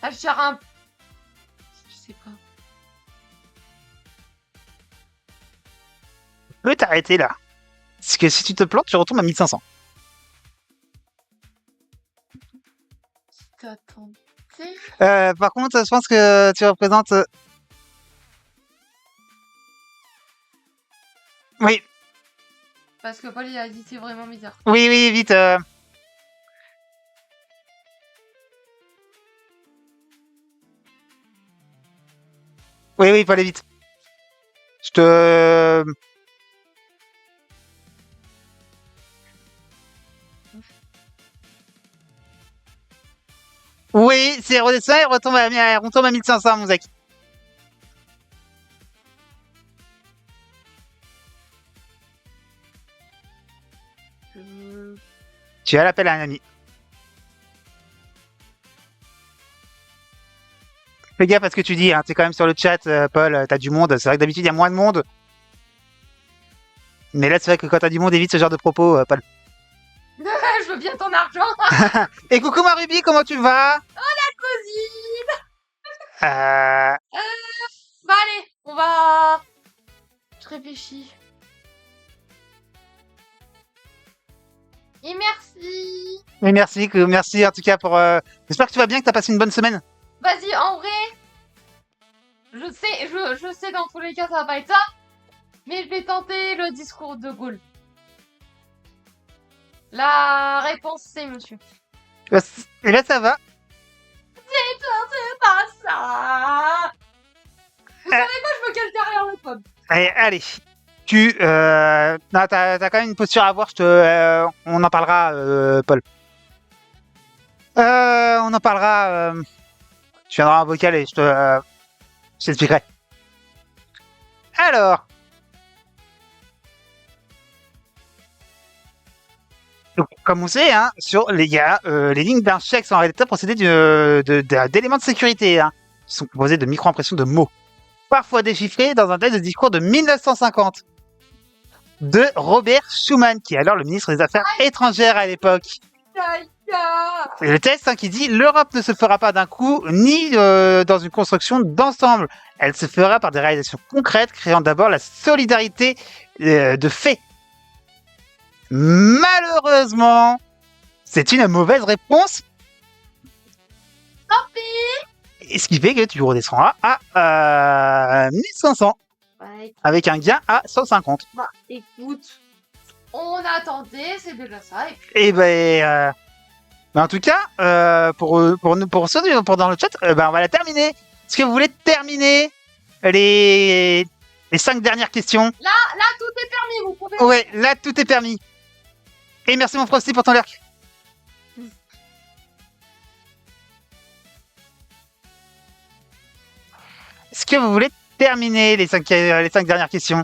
Ah, je dirais un... Je sais pas. Tu peux t'arrêter là. Parce que si tu te plantes, tu retombes à 1500. T'as tenté. Par contre, je pense que tu représentes... Oui, Parce que Paul, il a dit c'est vraiment bizarre. oui, oui, vite. Oui, oui, il faut aller vite. Je te... Oui, c'est redescend et retombe à 1500, mon Zach. Tu as l'appel à un ami. Fais gaffe à ce que tu dis, hein. T'es quand même sur le chat, Paul, t'as du monde. C'est vrai que d'habitude, il y a moins de monde. Mais là, c'est vrai que quand t'as du monde, évite ce genre de propos, Paul. Je veux bien ton argent. Et coucou ma Ruby, comment tu vas? Cousine. euh... Bah allez, on va... Je réfléchis. Et merci. Mais merci en tout cas pour... J'espère que tu vas bien, que t'as passé une bonne semaine. Vas-y, en vrai, je sais dans tous les cas ça va pas être ça, mais je vais tenter le discours de Gaulle. La réponse c'est monsieur. Et là, ça va. C'est pas ça. Vous savez quoi, je me cale derrière le pomme. Allez. Non, t'as quand même une posture à avoir, on en parlera, Paul. On en parlera. Tu viendras en vocal et je t'expliquerai. Alors. Donc, comme on sait, hein, sur les gars, les lignes d'un chèque sont en réalité procédées d'éléments de sécurité, hein, qui sont composés de micro-impressions de mots, parfois déchiffrés dans un texte de discours de 1950 de Robert Schuman, qui est alors le ministre des Affaires étrangères à l'époque. Le texte, hein, qui dit « L'Europe ne se fera pas d'un coup, ni dans une construction d'ensemble. Elle se fera par des réalisations concrètes, créant d'abord la solidarité de fait. » Malheureusement, c'est une mauvaise réponse. Tant pis. Et ce qui fait que tu redescendras à 1500, Ouais, avec un gain à 150. bah écoute, on a tenté, c'est déjà ça. Et puis... Et ben... Mais en tout cas, pour ceux dans le chat, on va la terminer. Est-ce que vous voulez terminer les 5 dernières questions? Là, tout est permis, vous pouvez... Ouais, là, tout est permis. Et merci mon Frosty pour ton lurk. Est-ce que vous voulez terminer les 5 dernières questions?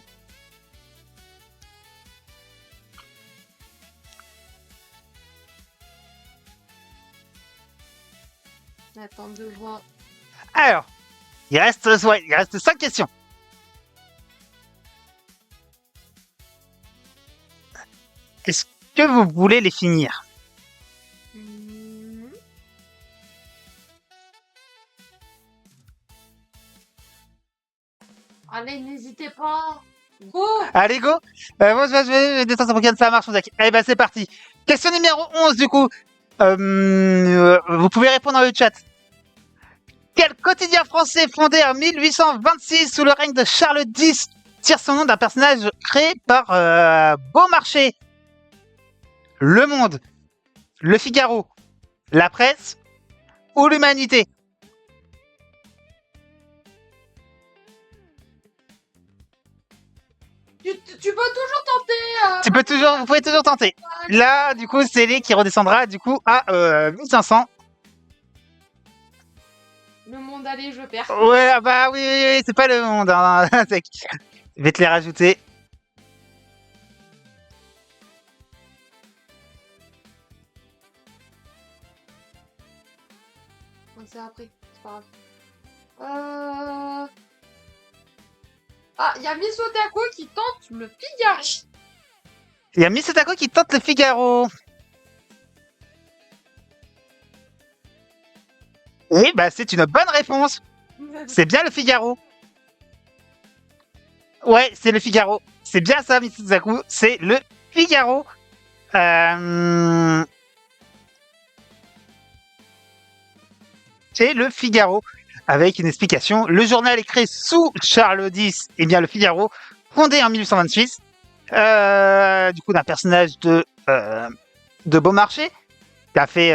Attends de voir. Alors, il reste 5 questions. Est-ce que vous voulez les finir? Allez, n'hésitez pas. Go. Allez, go. Moi, je vais descendre pour que ça marche, Zach. Eh ben, c'est parti. Question numéro 11, du coup. Vous pouvez répondre dans le chat. Quel quotidien français fondé en 1826 sous le règne de Charles X tire son nom d'un personnage créé par Beaumarchais? Le Monde, Le Figaro, La Presse ou l'Humanité? Tu peux toujours tenter. Vous pouvez toujours tenter. Là, du coup, c'est Lé qui redescendra du coup à 1500. Le monde, allez, je perds. Ouais, ah bah oui, c'est pas le monde. Hein. Je vais te les rajouter. C'est après, c'est pas grave. Ah, il y a Misotako qui tente le Figaro. Il y a Misotako qui tente le Figaro. Et bah, c'est une bonne réponse. C'est bien le Figaro. Ouais, c'est le Figaro. C'est bien ça, Misotako. C'est le Figaro. C'est le Figaro. Avec une explication. Le journal est créé sous Charles X. Et bien, le Figaro, fondé en 1826. Du coup, d'un personnage de Beaumarchais, qui a fait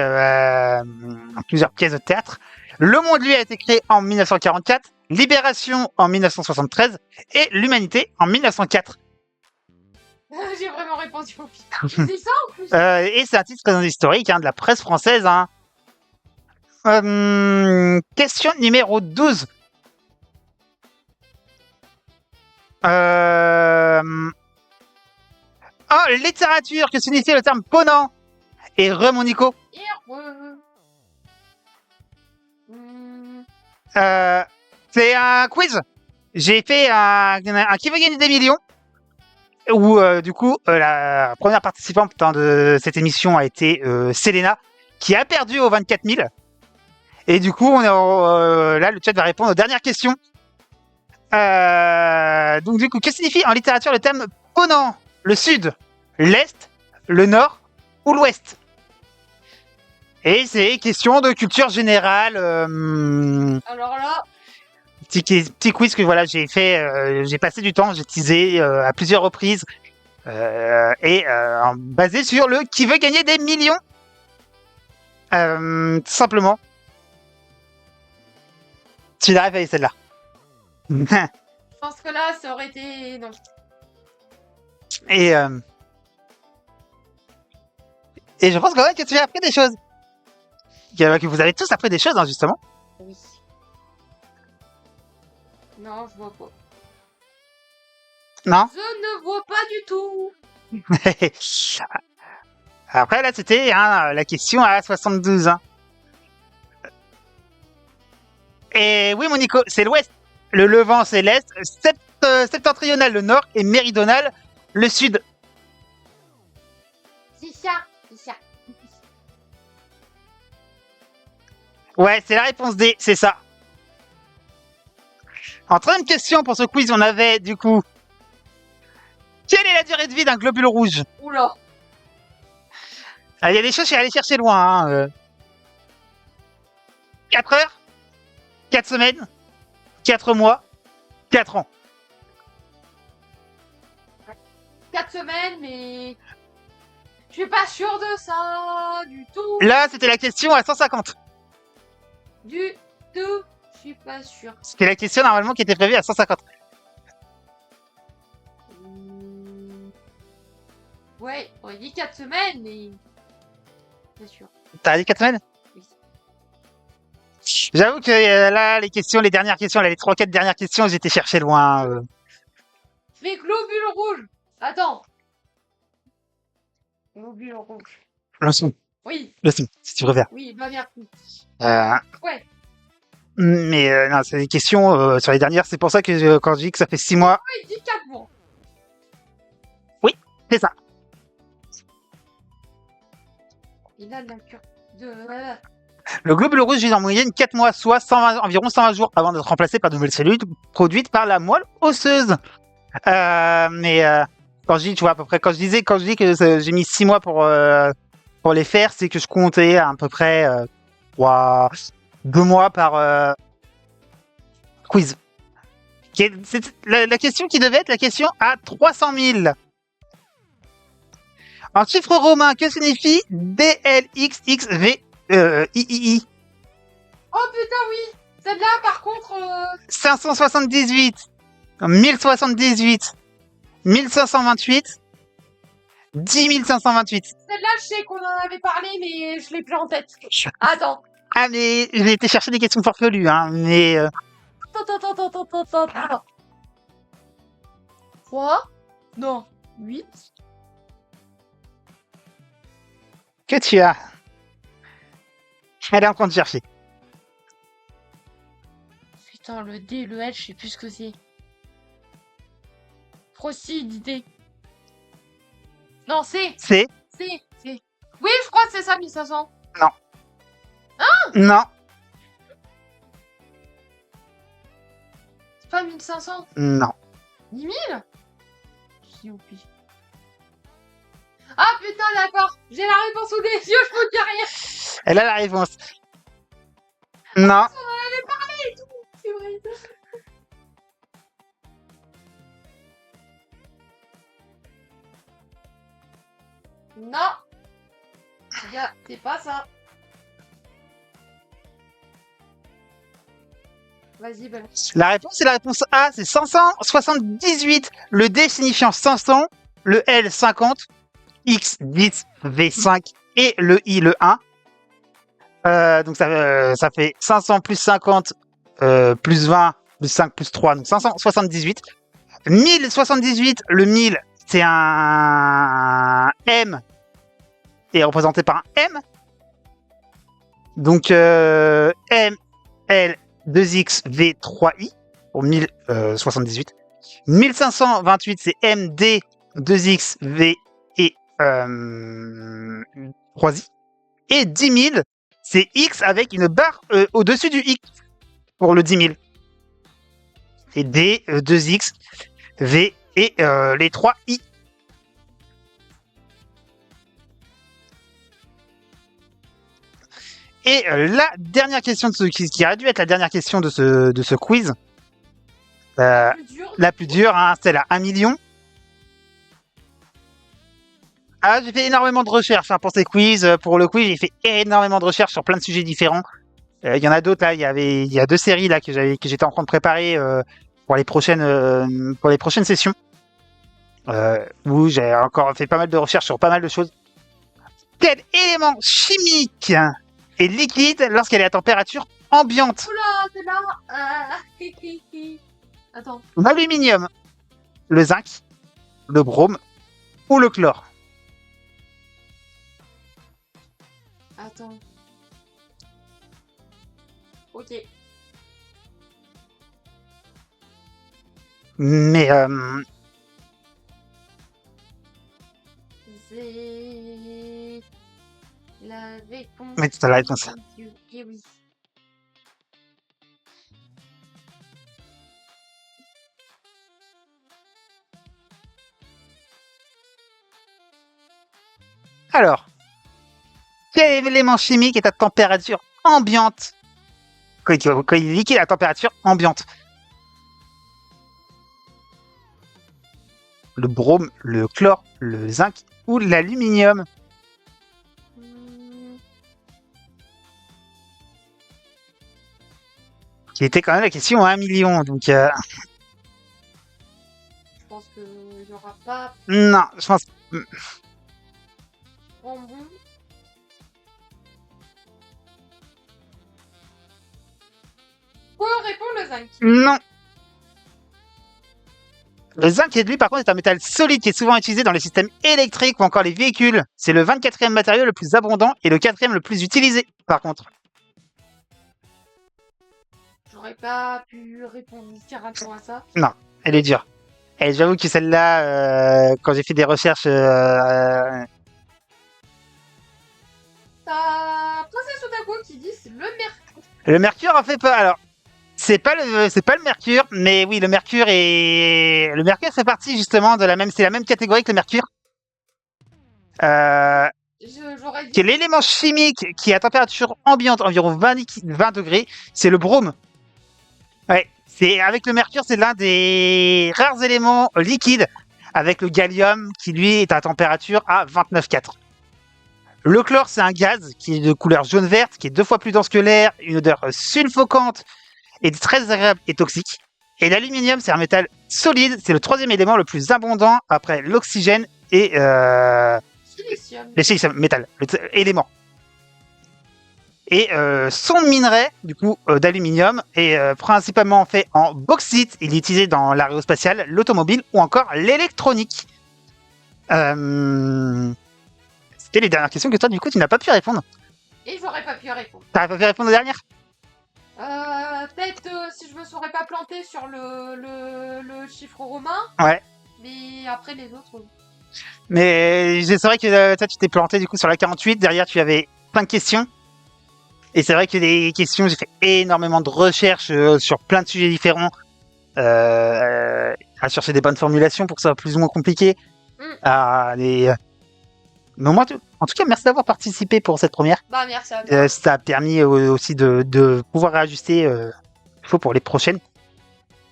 plusieurs pièces de théâtre. Le Monde, lui, a été créé en 1944, Libération en 1973 et L'Humanité en 1904. J'ai vraiment répondu au pire. C'est ça en plus. Et c'est un titre très historique de la presse française. Hein. Question numéro 12. Oh, littérature, que signifie le terme ponant? Et mon Nico. C'est un quiz. J'ai fait un qui veut gagner des millions. Où du coup la première participante de cette émission a été Selena, qui a perdu aux 24 000. Et du coup, là, le chat va répondre aux dernières questions. Donc du coup, que signifie en littérature le terme ponant? Le sud, l'est, le nord ou l'ouest? Et c'est question de culture générale. Alors là, petit quiz que voilà, j'ai fait, j'ai passé du temps, j'ai teasé à plusieurs reprises basé sur le qui veut gagner des millions. Tout simplement. Tu l'as fait celle-là. je pense que là, ça aurait été non. Et je pense quand même que tu as appris des choses. Que vous avez tous appris des choses, hein, justement. Oui. Non, je vois pas. Non. Je ne vois pas du tout. Après, là, c'était la question à 72. Hein. Et oui, mon Nico, c'est l'ouest. Le Levant, c'est l'est. Septentrional, le nord. Et méridional, le sud. C'est ça, c'est ça. Ouais, c'est la réponse D, c'est ça. En troisième question pour ce quiz, on avait du coup... Quelle est la durée de vie d'un globule rouge? Oula. Il y a des choses, je suis allé chercher loin. Hein. 4 heures? 4 semaines? 4 mois? 4 ans? 4 semaines, mais... Je suis pas sûre de ça, du tout. Là, c'était la question à 150. Du tout, je suis pas sûre. C'était la question normalement qui était prévue à 150. Ouais, on a dit 4 semaines, mais... Bien sûr. T'as dit 4 semaines? Oui. J'avoue que là, les dernières questions, là, les 3-4 dernières questions, j'étais cherché loin. Mais globule rouge. Attends. Globule rouge. Le son, Oui, si tu préfères. oui, bah merci. Ouais. Mais non, c'est des questions sur les dernières. C'est pour ça que quand je dis que ça fait 6 mois, Ouais, il dit 4 mois. c'est ça. Il a de la cure de... Le globule rouge vit en moyenne 4 mois, soit environ 120 jours avant d'être remplacé par de nouvelles cellules produites par la moelle osseuse. Mais quand je dis, tu vois, à peu près, quand je dis que j'ai mis 6 mois pour les faire, c'est que je comptais à peu près 2 mois par quiz. C'est la question qui devait être la question à 300 000. En chiffre romain, que signifie DLXXV III? Oh putain, oui. Celle-là, par contre... 578, 1078, 1528 10 528. Celle-là, je sais qu'on en avait parlé, mais je l'ai plus en tête. Attends. Ah, mais j'ai été chercher des questions farfelues, hein, mais... Attends. 3. Non. 8. Que tu as? Elle est en train de chercher. Putain, le D, le L, je sais plus ce que c'est. Frosty, d'idée. Non, c'est. C'est? C'est. Oui, je crois que c'est ça, 1500. Non. C'est pas 1500. Non. 10 000. Si, au pire. Ah putain, d'accord. J'ai la réponse sous des yeux, je peux dire rien. Elle a la réponse. Non. C'est vrai. Non. C'est pas ça. Vas-y, balance. La réponse, c'est la réponse A, c'est 578. Le D signifiant 500, le L 50, X 10, V 5 et le I le 1. Donc ça fait 500 plus 50 plus 20 plus 5 plus 3, donc 578. 1078, le 1000, c'est un M et représenté par un M. Donc M, L, 2X, V, 3I pour 1078. 1528, c'est MD, 2X, V et 3I. Et 10 000, c'est X avec une barre au-dessus du X pour le 10 000. Et D, 2X, V et les 3I. Et la dernière question de qui aurait dû être la dernière question de ce quiz, la plus dure, hein, celle à 1 million. Ah, j'ai fait énormément de recherches hein, pour ces quiz. Pour le quiz, j'ai fait énormément de recherches sur plein de sujets différents. Il y en a d'autres là. Il y a 2 séries là que j'étais en train de préparer pour les prochaines sessions. Où j'ai encore fait pas mal de recherches sur pas mal de choses. Quel élément chimique est liquide lorsqu'elle est à température ambiante? Oula, c'est là. Attends. L'aluminium, le zinc, le brome ou le chlore? Attends. Ok. Mais C'est la réponse. mais tu as la réponse. Eh oui. Alors, quel élément chimique est à température ambiante quand il est liquide à température ambiante? Le brome, le chlore, le zinc ou l'aluminium? Qui était quand même la question à 1 million. Donc, Je pense qu'il n'y aura pas non, je pense. bonbon. Quoi répond le zinc? Non. Le zinc, lui, par contre, est un métal solide qui est souvent utilisé dans les systèmes électriques ou encore les véhicules. C'est le 24e matériau le plus abondant et le 4e le plus utilisé, par contre. J'aurais pas pu répondre littéralement à ça. Non, elle est dure. Et j'avoue que celle-là, quand j'ai fait des recherches... T'as Princesse Otaku qui dit c'est le mercure. Le mercure en fait pas. Alors, c'est pas le mercure, mais oui, le mercure fait partie justement de c'est la même catégorie que le mercure. J'aurais dit. Qui est l'élément chimique qui est à température ambiante, environ 20 degrés, c'est le brome. Ouais, avec le mercure, c'est l'un des rares éléments liquides, avec le gallium qui lui est à température à 29,4. Le chlore, c'est un gaz qui est de couleur jaune-verte, qui est 2 fois plus dense que l'air, une odeur sulfocante et très désagréable et toxique. Et l'aluminium, c'est un métal solide, c'est le 3e élément le plus abondant après l'oxygène et Silicium. les silicium, métal, éléments. Et son minerai, du coup, d'aluminium est principalement fait en bauxite. Il est utilisé dans l'aérospatiale, l'automobile ou encore l'électronique. C'était les dernières questions que toi, du coup, tu n'as pas pu répondre. Et j'aurais pas pu répondre. T'as pas pu répondre aux dernières? Peut-être si je me serais pas planté sur le chiffre romain. Ouais. Mais après les autres. Mais c'est vrai que toi, tu t'es planté, du coup, sur la 48. Derrière, tu avais plein de questions. Et c'est vrai que les questions, j'ai fait énormément de recherches sur plein de sujets différents. À chercher des bonnes formulations pour que ça soit plus ou moins compliqué. Mais moi, en tout cas, merci d'avoir participé pour cette première. Bah, merci à toi. Ça a permis aussi de pouvoir réajuster il faut pour les prochaines.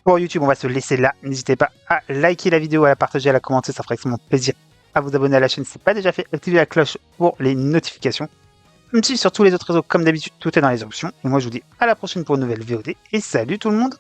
Pour YouTube, on va se laisser là. N'hésitez pas à liker la vidéo, à la partager, à la commenter. Ça ferait extrêmement plaisir à vous abonner à la chaîne si ce n'est pas déjà fait. Activez la cloche pour les notifications. Me suivre sur tous les autres réseaux comme d'habitude. Tout est dans les options. Et moi, je vous dis à la prochaine pour une nouvelle VOD. Et salut tout le monde!